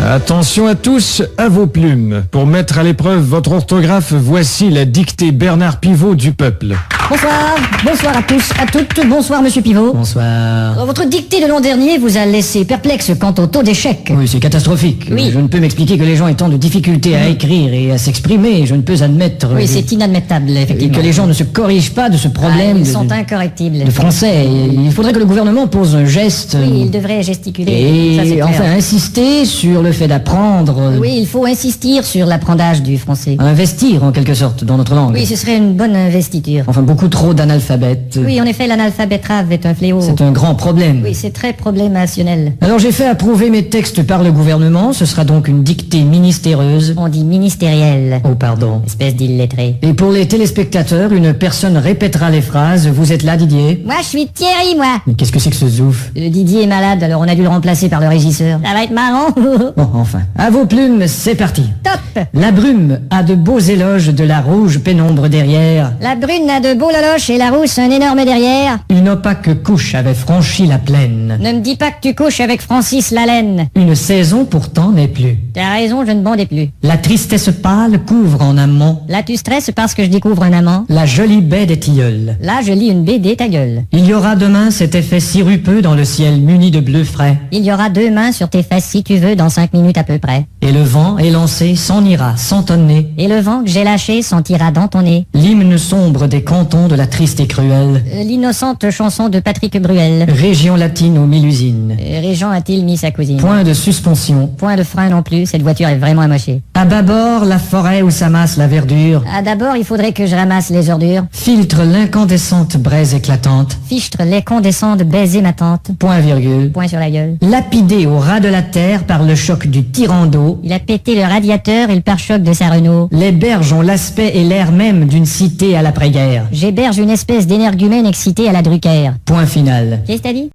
Attention à tous, à vos plumes. Pour mettre à l'épreuve votre orthographe, voici la dictée Bernard Pivot du peuple. Bonsoir, bonsoir à tous, à toutes, bonsoir Monsieur Pivot. Bonsoir. Votre dictée de l'an dernier vous a laissé perplexe quant au taux d'échec. Oui, c'est catastrophique. Oui. Je ne peux m'expliquer que les gens aient tant de difficultés à écrire et à s'exprimer. Je ne peux admettre Oui, c'est inadmettable, effectivement. que les gens ne se corrigent pas de ce problème Ils sont incorrectibles. de français. Il faudrait que le gouvernement pose un geste Oui, il devrait gesticuler. Ça, c'est et clair. enfin insister sur le fait d'apprendre, Oui, il faut insister sur l'apprentissage du français. investir en quelque sorte dans notre langue. Oui, ce serait une bonne investiture. Enfin, beaucoup trop d'analphabètes. Oui, en effet, l'analphabétrave est un fléau. C'est un grand problème. Oui, c'est très problémationnel. Alors j'ai fait approuver mes textes par le gouvernement. Ce sera donc une dictée ministéreuse. On dit ministériel. Oh, pardon. Espèce d'illettré. Et pour les téléspectateurs, une personne répétera les phrases. Vous êtes là, Didier? Moi, je suis Thierry, moi. Mais qu'est-ce que c'est que ce zouf? Didier est malade, alors on a dû le remplacer par le régisseur. Ça va être marrant. Bon, enfin. À vos plumes, c'est parti. Top. La brume a de beaux éloges de la rouge pénombre derrière. La brune a de beaux laloches et la rousse un énorme derrière. Une opaque couche avait franchi la plaine. Ne me dis pas que tu couches avec Francis Lalaine. Une saison pourtant n'est plus. T'as raison, je ne bandais plus. La tristesse pâle couvre en amont Là, tu stresses parce que je découvre un amant. la jolie baie des tilleuls. Là, je lis une BD, ta gueule. Il y aura demain cet effet sirupeux dans le ciel muni de bleu frais. Il y aura 2 mains sur tes fesses si tu veux dans 5 minutes à peu près. Et le vent élancé s'en ira sans tonner. Et le vent que j'ai lâché sentira dans ton nez. L'hymne sombre des cantons de la triste et cruelle L'innocente chanson de Patrick Bruel. région latine aux 1000 usines. Régent a-t-il mis sa cousine? Point de suspension. Point de frein non plus, cette voiture est vraiment amochée. À bâbord, la forêt où s'amasse la verdure Ah, d'abord, il faudrait que je ramasse les ordures. filtre l'incandescente braise éclatante. Fichtre les condescends de baiser ma tante. Point virgule. Point sur la gueule. Lapidé au ras de la terre par le choc du tyran d'eau, Il a pété le radiateur et le pare-choc de sa Renault. les berges ont l'aspect et l'air même d'une cité à l'après-guerre. J'héberge une espèce d'énergumène excité à la Drucker. Point final. Qu'est-ce que t'as dit?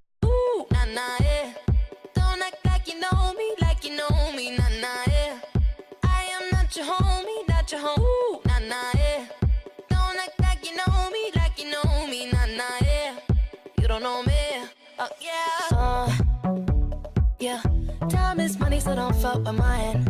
Nah, nah, yeah. Don't act like you know me, nah, nah, yeah. I am not your homie, nah, nah, yeah. Don't act like you know me, nah, nah, yeah. You don't know me, oh yeah. Yeah, time is money, so don't fuck with mine.